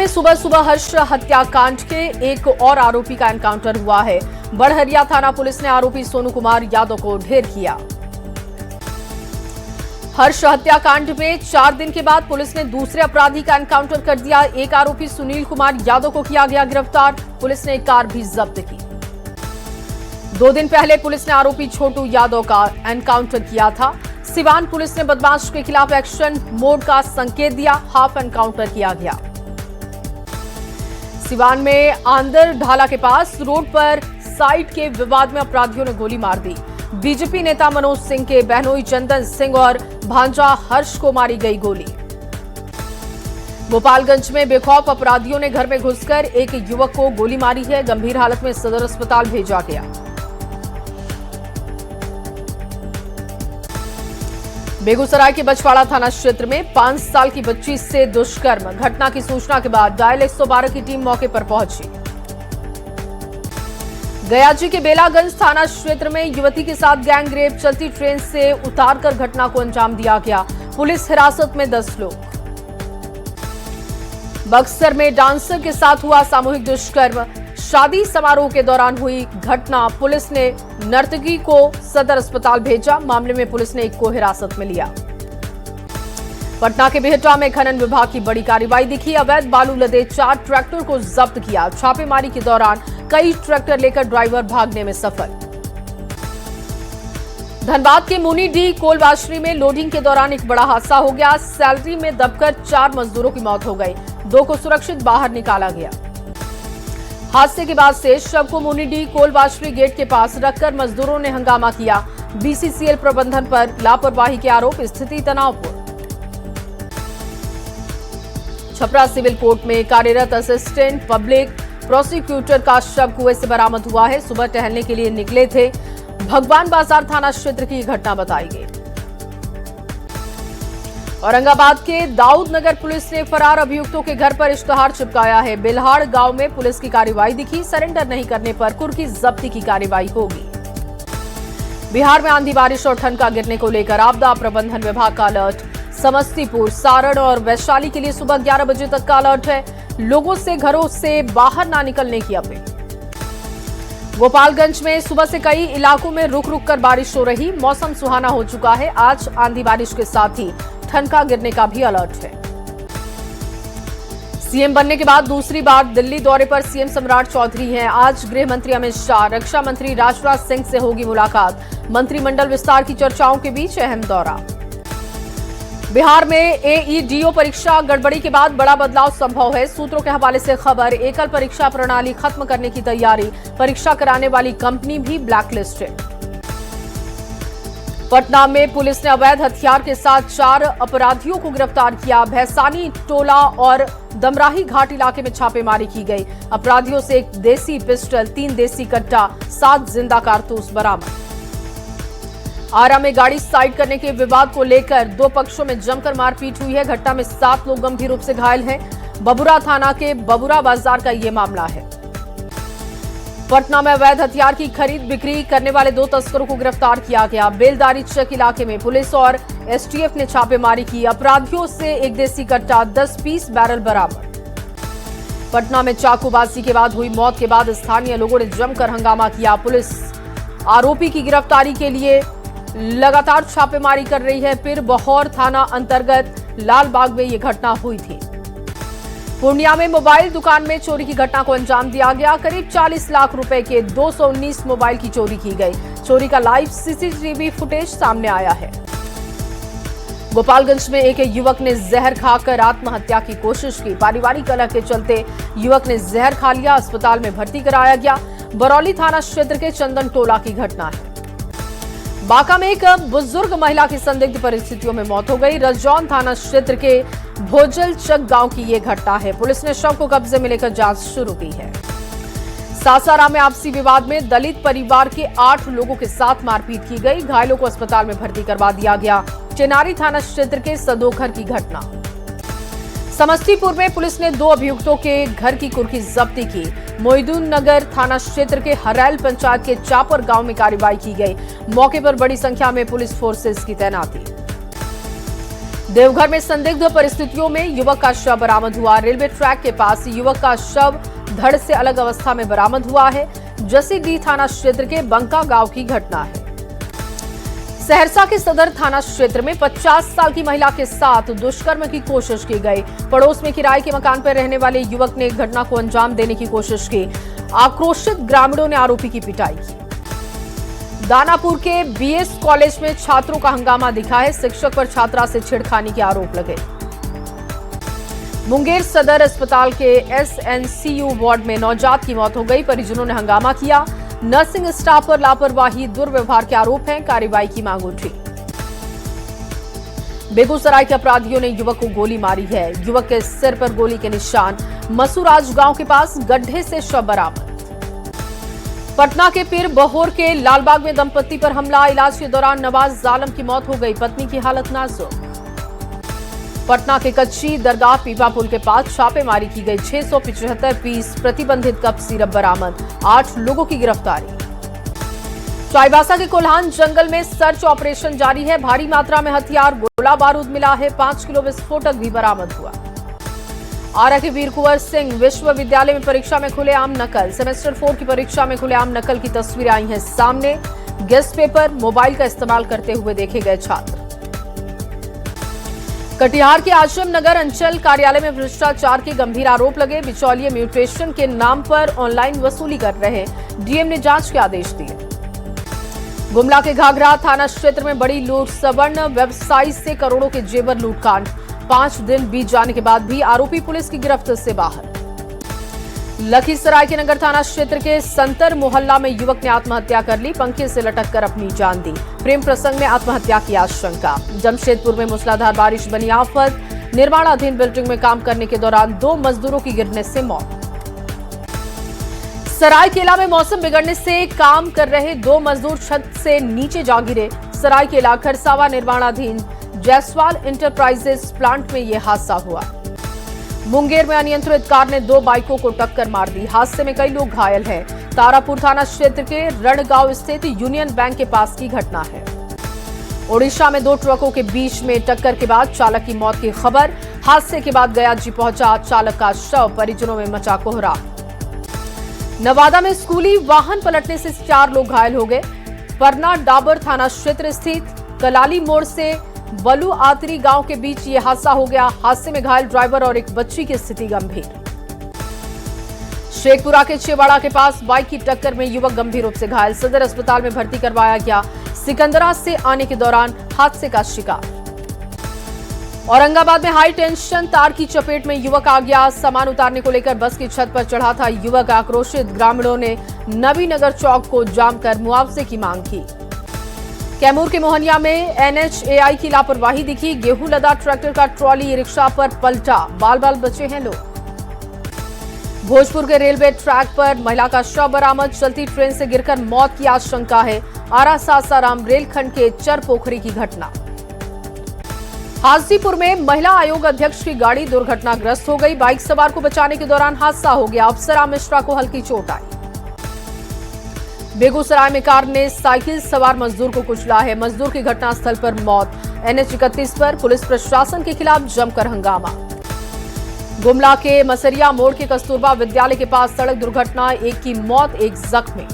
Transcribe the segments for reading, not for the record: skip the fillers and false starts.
में सुबह सुबह हर्ष हत्याकांड के एक और आरोपी का एनकाउंटर हुआ है। बड़हरिया थाना पुलिस ने आरोपी सोनू कुमार यादव को ढेर किया। हर्ष हत्याकांड में 4 दिन के बाद पुलिस ने दूसरे अपराधी का एनकाउंटर कर दिया। एक आरोपी सुनील कुमार यादव को किया गया गिरफ्तार। पुलिस ने एक कार भी जब्त की। 2 दिन पहले पुलिस ने आरोपी छोटू यादव का एनकाउंटर किया था। सिवान पुलिस ने बदमाश के खिलाफ एक्शन मोड का संकेत दिया। हाफ एनकाउंटर किया गया। सिवान में आंदर ढाला के पास रोड पर साइट के विवाद में अपराधियों ने गोली मार दी। बीजेपी नेता मनोज सिंह के बहनोई चंदन सिंह और भांजा हर्ष को मारी गई गोली। गोपालगंज में बेखौफ अपराधियों ने घर में घुसकर एक युवक को गोली मारी है। गंभीर हालत में सदर अस्पताल भेजा गया। बेगूसराय के बछवाड़ा थाना क्षेत्र में 5 साल की बच्ची से दुष्कर्म। घटना की सूचना के बाद डायल 112 की टीम मौके पर पहुंची। गयाजी के बेलागंज थाना क्षेत्र में युवती के साथ गैंग रेप। चलती ट्रेन से उतारकर घटना को अंजाम दिया गया। पुलिस हिरासत में 10 लोग। बक्सर में डांसर के साथ हुआ सामूहिक दुष्कर्म। शादी समारोह के दौरान हुई घटना। पुलिस ने नर्तकी को सदर अस्पताल भेजा। मामले में पुलिस ने एक को हिरासत में लिया। पटना के बिहटा में खनन विभाग की बड़ी कार्रवाई दिखी। अवैध बालू लदे 4 ट्रैक्टर को जब्त किया। छापेमारी के दौरान कई ट्रैक्टर लेकर ड्राइवर भागने में सफल। धनबाद के मुनीडीह कोलवाशरी में लोडिंग के दौरान एक बड़ा हादसा हो गया। सैलरी में दबकर 4 मजदूरों की मौत हो गई। 2 को सुरक्षित बाहर निकाला गया। हादसे के बाद से शव को मुनीडीह कोलवाशरी गेट के पास रखकर मजदूरों ने हंगामा किया। बीसीसीएल प्रबंधन पर लापरवाही के आरोप। स्थिति तनावपूर्ण। छपरा सिविल कोर्ट में कार्यरत असिस्टेंट पब्लिक प्रोसिक्यूटर का शव कुएं से बरामद हुआ है। सुबह टहलने के लिए निकले थे। भगवान बाजार थाना क्षेत्र की घटना बताई गई। औरंगाबाद के दाऊद नगर पुलिस ने फरार अभियुक्तों के घर पर इश्तेहार चिपकाया है। बेल्हाड़ गांव में पुलिस की कार्रवाई दिखी। सरेंडर नहीं करने पर कुर्की जब्ती की कार्रवाई होगी। बिहार में आंधी बारिश और ठनका गिरने को लेकर आपदा प्रबंधन विभाग का अलर्ट। समस्तीपुर, सारण और वैशाली के लिए सुबह 11 बजे तक का अलर्ट है। लोगों से घरों से बाहर ना निकलने की अपील। गोपालगंज में सुबह से कई इलाकों में रुक रुक कर बारिश हो रही। मौसम सुहाना हो चुका है। आज आंधी बारिश के साथ ही ठनका गिरने का भी अलर्ट है। सीएम बनने के बाद दूसरी बार दिल्ली दौरे पर सीएम सम्राट चौधरी हैं। आज गृह मंत्री अमित शाह, रक्षा मंत्री राजनाथ सिंह से होगी मुलाकात। मंत्रिमंडल विस्तार की चर्चाओं के बीच अहम दौरा। बिहार में एईडीओ परीक्षा गड़बड़ी के बाद बड़ा बदलाव संभव है। सूत्रों के हवाले से खबर। एकल परीक्षा प्रणाली खत्म करने की तैयारी। परीक्षा कराने वाली कंपनी भी ब्लैकलिस्टेड। पटना में पुलिस ने अवैध हथियार के साथ 4 अपराधियों को गिरफ्तार किया। भैसानी टोला और दमराही घाट इलाके में छापेमारी की गई। अपराधियों से 1 देसी पिस्टल, 3 देसी कट्टा, 7 जिंदा कारतूस बरामद। आरा में गाड़ी साइड करने के विवाद को लेकर 2 पक्षों में जमकर मारपीट हुई है। घटना में 7 लोग गंभीर रूप से घायल हैं। बबुरा थाना के बबुरा बाजार का ये मामला है। पटना में अवैध हथियार की खरीद बिक्री करने वाले 2 तस्करों को गिरफ्तार किया गया। बेलदारी चक इलाके में पुलिस और एसटीएफ ने छापेमारी की। अपराधियों से 1 देसी कट्टा, 10 पीस बैरल बरामद। पटना में चाकूबाजी के बाद हुई मौत के बाद स्थानीय लोगों ने जमकर हंगामा किया। पुलिस आरोपी की गिरफ्तारी के लिए लगातार छापेमारी कर रही है। फिर बहौर थाना अंतर्गत लालबाग में यह घटना हुई थी। पूर्णिया में मोबाइल दुकान में चोरी की घटना को अंजाम दिया गया। करीब 40 लाख रुपए के 219 मोबाइल की चोरी की गई। चोरी का लाइव सीसीटीवी फुटेज सामने आया है। गोपालगंज में एक युवक ने जहर खाकर आत्महत्या की कोशिश की। पारिवारिक कलह के चलते युवक ने जहर खा लिया। अस्पताल में भर्ती कराया गया। बरौली थाना क्षेत्र के चंदन टोला की घटना है। बांका में एक बुजुर्ग महिला की संदिग्ध परिस्थितियों में मौत हो गई। रजौन थाना क्षेत्र के भोजल चक गांव की ये घटना है। पुलिस ने शव को कब्जे में लेकर जांच शुरू की है। सासाराम में आपसी विवाद में दलित परिवार के 8 लोगों के साथ मारपीट की गई। घायलों को अस्पताल में भर्ती करवा दिया गया। चेनारी थाना क्षेत्र के सदोखर की घटना। समस्तीपुर में पुलिस ने 2 अभियुक्तों के घर की कुर्की जब्ती की। मोइदुन नगर थाना क्षेत्र के हरैल पंचायत के चापर गांव में कार्रवाई की गई। मौके पर बड़ी संख्या में पुलिस फोर्सेस की तैनाती। देवघर में संदिग्ध परिस्थितियों में युवक का शव बरामद हुआ। रेलवे ट्रैक के पास युवक का शव धड़ से अलग अवस्था में बरामद हुआ है। जसीडीह थाना क्षेत्र के बंका गांव की घटना है। सहरसा के सदर थाना क्षेत्र में 50 साल की महिला के साथ दुष्कर्म की कोशिश की गई। पड़ोस में किराए के मकान पर रहने वाले युवक ने घटना को अंजाम देने की कोशिश की। आक्रोशित ग्रामीणों ने आरोपी की पिटाई की। दानापुर के बीएस कॉलेज में छात्रों का हंगामा दिखा है। शिक्षक पर छात्रा से छेड़खानी के आरोप लगे। मुंगेर सदर अस्पताल के एसएनसीयू वार्ड में नवजात की मौत हो गई। परिजनों ने हंगामा किया। नर्सिंग स्टाफ पर लापरवाही, दुर्व्यवहार के आरोप हैं। कार्रवाई की मांग उठी। बेगूसराय के अपराधियों ने युवक को गोली मारी है। युवक के सिर पर गोली के निशान। मसूराज गांव के पास गड्ढे से शव बरामद। पटना के पीर बहोर के लालबाग में दंपति पर हमला। इलाज के दौरान नवाज जालम की मौत हो गई। पत्नी की हालत नाजुक। पटना के कच्ची दरगाह पीपा पुल के पास छापेमारी की गई। 675 पीस प्रतिबंधित कप सिरप बरामद। 8 लोगों की गिरफ्तारी। चाईबासा के कोल्हान जंगल में सर्च ऑपरेशन जारी है। भारी मात्रा में हथियार, गोला बारूद मिला है। 5 किलो विस्फोटक भी बरामद हुआ। आरा के वीर कुंवर सिंह विश्वविद्यालय में परीक्षा में खुलेआम नकल। सेमेस्टर 4 की परीक्षा में खुलेआम नकल की तस्वीरें आई हैं सामने। गेस्ट पेपर, मोबाइल का इस्तेमाल करते हुए देखे गए छात्र। कटिहार के आश्रम नगर अंचल कार्यालय में भ्रष्टाचार के गंभीर आरोप लगे। बिचौलिए म्यूटेशन के नाम पर ऑनलाइन वसूली कर रहे। डीएम ने जांच के आदेश दिए। गुमला के घाघरा थाना क्षेत्र में बड़ी लूट। सवर्ण व्यवसायी से करोड़ों के जेवर लूटकांड। 5 दिन बीत जाने के बाद भी आरोपी पुलिस की गिरफ्त से बाहर। लखीसराय के नगर थाना क्षेत्र के संतर मोहल्ला में युवक ने आत्महत्या कर ली। पंखे से लटक कर अपनी जान दी। प्रेम प्रसंग में आत्महत्या की आशंका। जमशेदपुर में मूसलाधार बारिश बनी आफत। निर्माणाधीन बिल्डिंग में काम करने के दौरान 2 मजदूरों की गिरने से मौत। सरायकेला में मौसम बिगड़ने से काम कर रहे 2 मजदूर छत से नीचे जा गिरे। सरायकेला खरसावा निर्माणाधीन जायसवाल इंटरप्राइजेस प्लांट में यह हादसा हुआ। मुंगेर में अनियंत्रित कार ने 2 बाइकों को टक्कर मार दी। हादसे में कई लोग घायल हैं। तारापुर थाना क्षेत्र के रणगांव स्थित यूनियन बैंक के पास की घटना है। ओडिशा में 2 ट्रकों के बीच में टक्कर के बाद चालक की मौत की खबर। हादसे के बाद गयाजी पहुंचा चालक का शव। परिजनों में मचा कोहराम। नवादा में स्कूली वाहन पलटने से 4 लोग घायल हो गए। परना डाबर थाना क्षेत्र स्थित कलाली मोड़ से बलू आतरी गांव के बीच यह हादसा हो गया। हादसे में घायल ड्राइवर और एक बच्ची की स्थिति गंभीर। शेखपुरा के छेवाड़ा के पास बाइक की टक्कर में युवक गंभीर रूप से घायल। सदर अस्पताल में भर्ती करवाया गया। सिकंदरा से आने के दौरान हादसे का शिकार। औरंगाबाद में हाई टेंशन तार की चपेट में युवक आ गया। सामान उतारने को लेकर बस की छत पर चढ़ा था युवक। आक्रोशित ग्रामीणों ने नवीनगर चौक को जाम कर मुआवजे की मांग की। कैमूर के मोहनिया में एनएचएआई की लापरवाही दिखी। गेहूं लदा ट्रैक्टर का ट्रॉली रिक्शा पर पलटा। बाल बाल बचे हैं लोग। भोजपुर के रेलवे ट्रैक पर महिला का शव बरामद। चलती ट्रेन से गिरकर मौत की आशंका है। आरा सासाराम रेलखंड के चरपोखरी की घटना। हाजीपुर में महिला आयोग अध्यक्ष की गाड़ी दुर्घटनाग्रस्त हो गई। बाइक सवार को बचाने के दौरान हादसा हो गया। अप्सरा मिश्रा को हल्की चोट आई। बेगूसराय में कार ने साइकिल सवार मजदूर को कुचला है। मजदूर की घटनास्थल पर मौत। एनएच 31 पर पुलिस प्रशासन के खिलाफ जमकर हंगामा। गुमला के मसरिया मोड़ के कस्तूरबा विद्यालय के पास सड़क दुर्घटना। एक की मौत, एक जख्मी।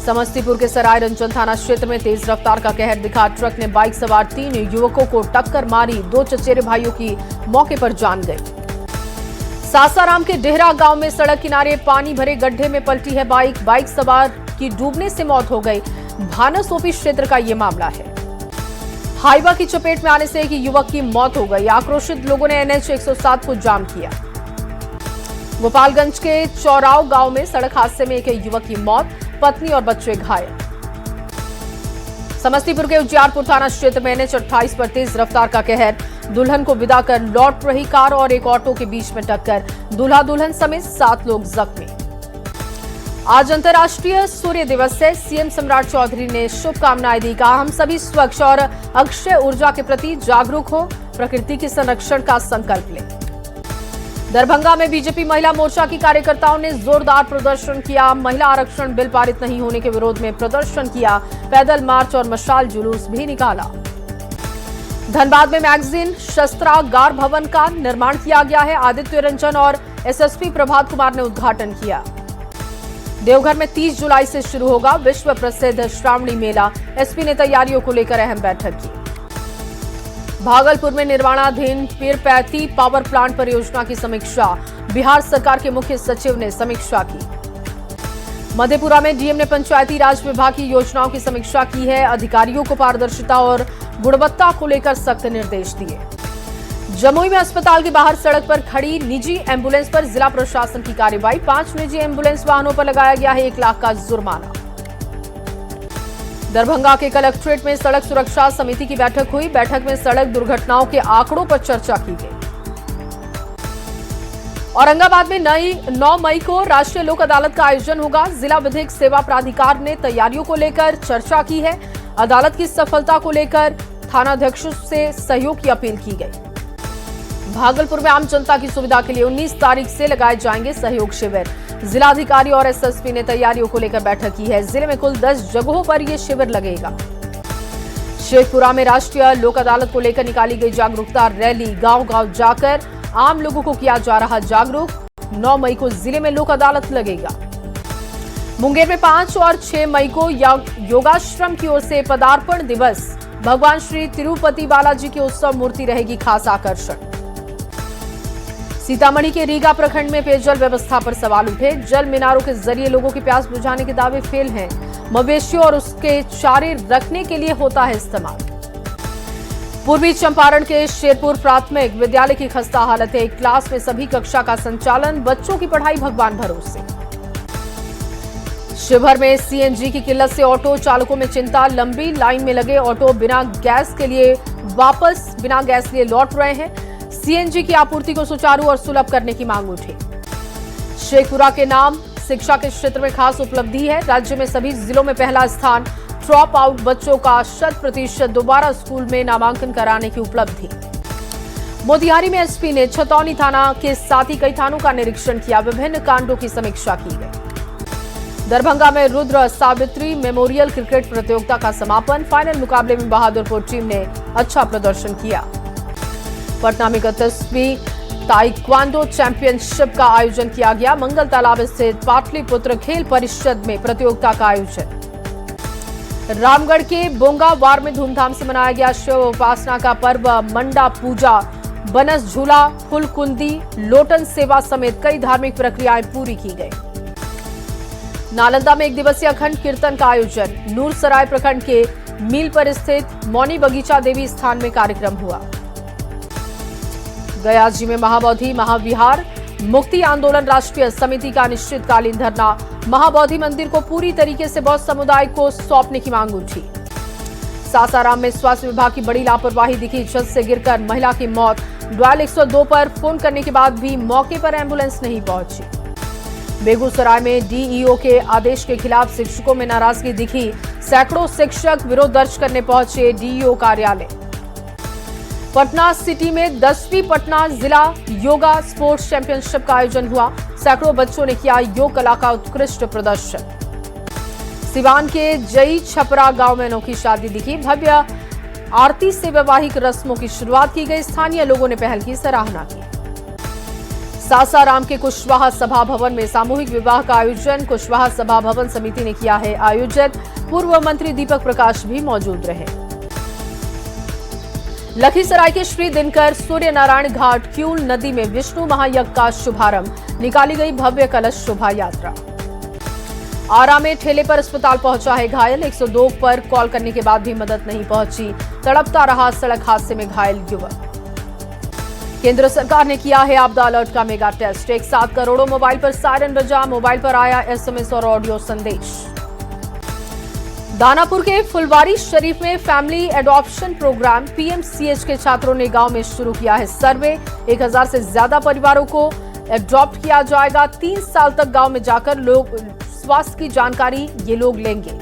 समस्तीपुर के सराय रंजन थाना क्षेत्र में तेज रफ्तार का कहर दिखा। ट्रक ने बाइक सवार 3 युवकों को टक्कर मारी। 2 चचेरे भाइयों की मौके पर जान गई। सासाराम के डेहरा गांव में सड़क किनारे पानी भरे गड्ढे में पलटी है बाइक। बाइक सवार की डूबने से मौत हो गई। भानस ओपी क्षेत्र का यह मामला है। हाईवा की चपेट में आने से एक युवक की मौत हो गई। आक्रोशित लोगों ने एनएच 107 को जाम किया। गोपालगंज के चौराव गांव में सड़क हादसे में एक युवक की मौत, पत्नी और बच्चे घायल। समस्तीपुर के उजियारपुर थाना क्षेत्र में एनएच 28 पर तेज रफ्तार का कहर। दुल्हन को विदा कर लौट रही कार और एक ऑटो के बीच में टक्कर। दूल्हा दुल्हन समेत 7 लोग जख्मी। आज अंतर्राष्ट्रीय सूर्य दिवस है। सीएम सम्राट चौधरी ने शुभकामनाएं दी। कहा, हम सभी स्वच्छ और अक्षय ऊर्जा के प्रति जागरूक हो, प्रकृति के संरक्षण का संकल्प लें। दरभंगा में बीजेपी महिला मोर्चा की कार्यकर्ताओं ने जोरदार प्रदर्शन किया। महिला आरक्षण बिल पारित नहीं होने के विरोध में प्रदर्शन किया। पैदल मार्च और मशाल जुलूस भी निकाला। धनबाद में मैगजीन शस्त्रागार भवन का निर्माण किया गया है। आदित्य रंजन और एसएसपी प्रभात कुमार ने उद्घाटन किया। देवघर में 30 जुलाई से शुरू होगा विश्व प्रसिद्ध श्रावणी मेला। एसपी ने तैयारियों को लेकर अहम बैठक की। भागलपुर में निर्माणाधीन पीरपैती पावर प्लांट परियोजना की समीक्षा। बिहार सरकार के मुख्य सचिव ने समीक्षा की। मधेपुरा में डीएम ने पंचायती राज विभाग की योजनाओं की समीक्षा की है। अधिकारियों को पारदर्शिता और गुणवत्ता को लेकर सख्त निर्देश दिए। जमुई में अस्पताल के बाहर सड़क पर खड़ी निजी एम्बुलेंस पर जिला प्रशासन की कार्रवाई। 5 निजी एम्बुलेंस वाहनों पर लगाया गया है 1 लाख का जुर्माना। दरभंगा के कलेक्ट्रेट में सड़क सुरक्षा समिति की बैठक हुई। बैठक में सड़क दुर्घटनाओं के आंकड़ों पर चर्चा की गई। औरंगाबाद में 9 मई को राष्ट्रीय लोक अदालत का आयोजन होगा। जिला विधिक सेवा प्राधिकार ने तैयारियों को लेकर चर्चा की है। अदालत की सफलता को लेकर थानाध्यक्षों से सहयोग की अपील की गई। भागलपुर में आम जनता की सुविधा के लिए 19 तारीख से लगाए जाएंगे सहयोग शिविर। जिलाधिकारी और एसएसपी ने तैयारियों को लेकर बैठक की है। जिले में कुल 10 जगहों पर यह शिविर लगेगा। शेखपुरा में राष्ट्रीय लोक अदालत को लेकर निकाली गई जागरूकता रैली। गांव-गांव जाकर आम लोगों को किया जा रहा जागरूक। 9 मई को जिले में लोक अदालत लगेगा। मुंगेर में 5 और 6 मई को योगाश्रम की ओर से पदार्पण दिवस। भगवान श्री तिरुपति बालाजी की उत्सव मूर्ति रहेगी खास आकर्षण। सीतामढ़ी के रीगा प्रखंड में पेयजल व्यवस्था पर सवाल उठे। जल मीनारों के जरिए लोगों की प्यास बुझाने के दावे फेल हैं। मवेशियों और उसके चारे रखने के लिए होता है इस्तेमाल। पूर्वी चंपारण के शेरपुर प्राथमिक विद्यालय की खस्ता हालत है। क्लास में सभी कक्षा का संचालन। बच्चों की पढ़ाई भगवान भरोसे। शिवहर में सीएनजी की किल्लत से ऑटो चालकों में चिंता। लंबी लाइन में लगे ऑटो बिना गैस लिए लौट रहे हैं। सीएनजी की आपूर्ति को सुचारू और सुलभ करने की मांग उठी। शेखपुरा के नाम शिक्षा के क्षेत्र में खास उपलब्धि है। राज्य में सभी जिलों में पहला स्थान। ड्रॉप आउट बच्चों का 100% दोबारा स्कूल में नामांकन कराने की उपलब्धि। मोतिहारी में एसपी ने छतौनी थाना के साथ ही कई थानों का निरीक्षण किया। विभिन्न कांडों की समीक्षा की गई। दरभंगा में रुद्र सावित्री मेमोरियल क्रिकेट प्रतियोगिता का समापन। फाइनल मुकाबले में बहादुरपुर टीम ने अच्छा प्रदर्शन किया। पटना में 31वीं ताइक्वांडो चैंपियनशिप का आयोजन किया गया। मंगल तालाब स्थित पाटलिपुत्र खेल परिषद में प्रतियोगिता का आयोजन। रामगढ़ के बोंगावार में धूमधाम से मनाया गया शिव उपासना का पर्व। मंडा पूजा, बनस झूला, फुलकुंदी, लोटन सेवा समेत कई धार्मिक प्रक्रियाएं पूरी की गई। नालंदा में 1 दिवसीय अखंड कीर्तन का आयोजन। नूरसराय प्रखंड के मील पर स्थित मौनी बगीचा देवी स्थान में कार्यक्रम हुआ। गयाजी में महाबोधि महाविहार मुक्ति आंदोलन राष्ट्रीय समिति का अनिश्चितकालीन धरना। महाबोधि मंदिर को पूरी तरीके से बौद्ध समुदाय को सौंपने की मांग उठी। सासाराम में स्वास्थ्य विभाग की बड़ी लापरवाही दिखी। छत से गिरकर महिला की मौत। डायल 102 पर फोन करने के बाद भी मौके पर एम्बुलेंस नहीं पहुंची। बेगूसराय में डीईओ के आदेश के खिलाफ शिक्षकों में नाराजगी दिखी। सैकड़ों शिक्षक विरोध दर्ज करने पहुंचे डीईओ कार्यालय। पटना सिटी में 10वीं पटना जिला योगा स्पोर्ट्स चैंपियनशिप का आयोजन हुआ। सैकड़ों बच्चों ने किया योग कला का उत्कृष्ट प्रदर्शन। सिवान के जई छपरा गांव में अनोखी शादी दिखी। भव्य आरती से वैवाहिक रस्मों की शुरुआत की गई। स्थानीय लोगों ने पहल की सराहना की। सासाराम के कुशवाहा सभा भवन में सामूहिक विवाह का आयोजन। कुशवाहा सभा भवन समिति ने किया है आयोजित। पूर्व मंत्री दीपक प्रकाश भी मौजूद रहे। लखीसराय के श्री दिनकर सूर्य नारायण घाट क्यूल नदी में विष्णु महायज्ञ का शुभारंभ। निकाली गई भव्य कलश शोभा यात्रा। आरा में ठेले पर अस्पताल पहुंचा है घायल। 102 पर कॉल करने के बाद भी मदद नहीं पहुंची। तड़पता रहा सड़क हादसे में घायल युवक। केंद्र सरकार ने किया है आपदा अलर्ट का मेगा टेस्ट। एक साथ करोड़ों मोबाइल पर सायरन बजा। मोबाइल पर आया एसएमएस और ऑडियो संदेश। दानापुर के फुलवारी शरीफ में फैमिली एडॉप्शन प्रोग्राम। पीएमसीएच के छात्रों ने गांव में शुरू किया है सर्वे। 1000 से ज्यादा परिवारों को एडॉप्ट किया जाएगा। 3 साल तक गांव में जाकर लोग स्वास्थ्य की जानकारी ये लोग लेंगे।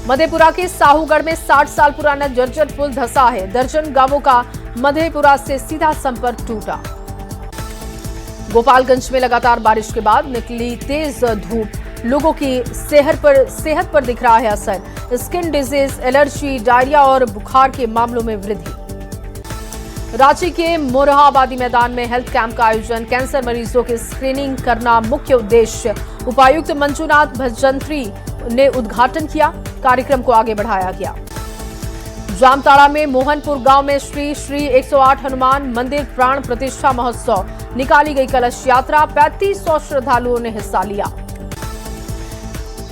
मधेपुरा के साहूगढ़ में 60 साल पुराना जर्जर पुल धंसा है। दर्जन गांवों का मधेपुरा से सीधा संपर्क टूटा। गोपालगंज में लगातार बारिश के बाद निकली तेज धूप। लोगों की सेहत पर दिख रहा है असर। स्किन डिजीज, एलर्जी, डायरिया और बुखार के मामलों में वृद्धि। रांची के मोरहा आबादी मैदान में हेल्थ कैंप का आयोजन, कैंसर मरीजों की स्क्रीनिंग करना मुख्य उद्देश्य। उपायुक्त मंजूनाथ भजंत्री ने उद्घाटन किया, कार्यक्रम को आगे बढ़ाया गया। जामताड़ा में मोहनपुर गांव में श्री श्री 108 हनुमान मंदिर प्राण प्रतिष्ठा महोत्सव, निकाली गई कलश यात्रा, 3500 श्रद्धालुओं ने हिस्सा लिया।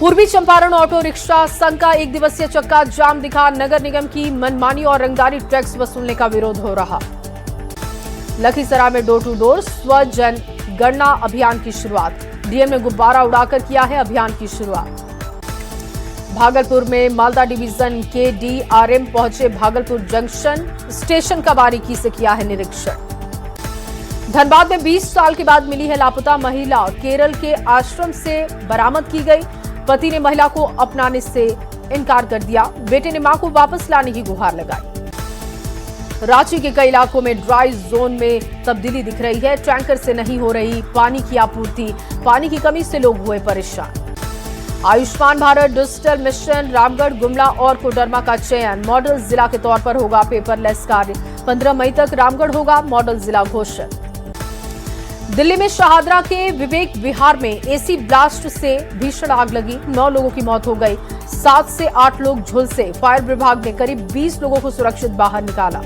पूर्वी चंपारण ऑटो रिक्शा संघ का एक दिवसीय चक्का जाम दिखा, नगर निगम की मनमानी और रंगदारी टैक्स वसूलने का विरोध हो रहा। लखीसराय में डोर टू डोर स्वजन गणना अभियान की शुरुआत, डीएम ने गुब्बारा उड़ाकर किया है अभियान की शुरुआत। भागलपुर में मालदा डिवीजन के डीआरएम पहुंचे भागलपुर जंक्शन स्टेशन का बारीकी से किया है निरीक्षण। धनबाद में 20 साल के बाद मिली है लापता महिला, केरल के आश्रम से बरामद की गई। पति ने महिला को अपनाने से इनकार कर दिया, बेटे ने मां को वापस लाने की गुहार लगाई। रांची के कई इलाकों में ड्राई जोन में तब्दीली दिख रही है, टैंकर से नहीं हो रही पानी की आपूर्ति, पानी की कमी से लोग हुए परेशान। आयुष्मान भारत डिजिटल मिशन, रामगढ़, गुमला और कोडरमा का चयन मॉडल जिला के तौर पर होगा पेपरलेस कार्य। 15 मई तक रामगढ़ होगा मॉडल जिला घोषित। दिल्ली में शाहदरा के विवेक विहार में एसी ब्लास्ट से भीषण आग लगी, 9 लोगों की मौत हो गई, 7 से 8 लोग झुलसे। फायर विभाग ने करीब 20 लोगों को सुरक्षित बाहर निकाला।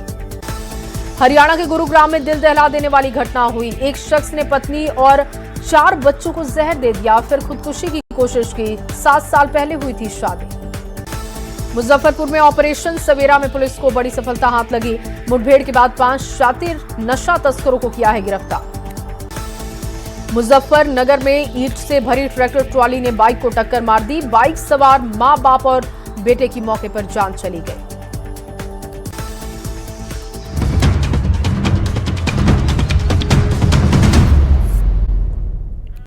हरियाणा के गुरुग्राम में दिल दहला देने वाली घटना हुई, एक शख्स ने पत्नी और 4 बच्चों को जहर दे दिया, फिर खुदकुशी की कोशिश की। 7 साल पहले हुई थी शादी। मुजफ्फरपुर में ऑपरेशन सवेरा में पुलिस को बड़ी सफलता हाथ लगी, मुठभेड़ के बाद 5 शातिर नशा तस्करों को किया है गिरफ्तार। मुजफ्फरनगर में ईंट से भरी ट्रैक्टर ट्रॉली ने बाइक को टक्कर मार दी, बाइक सवार मां, बाप और बेटे की मौके पर जान चली गई।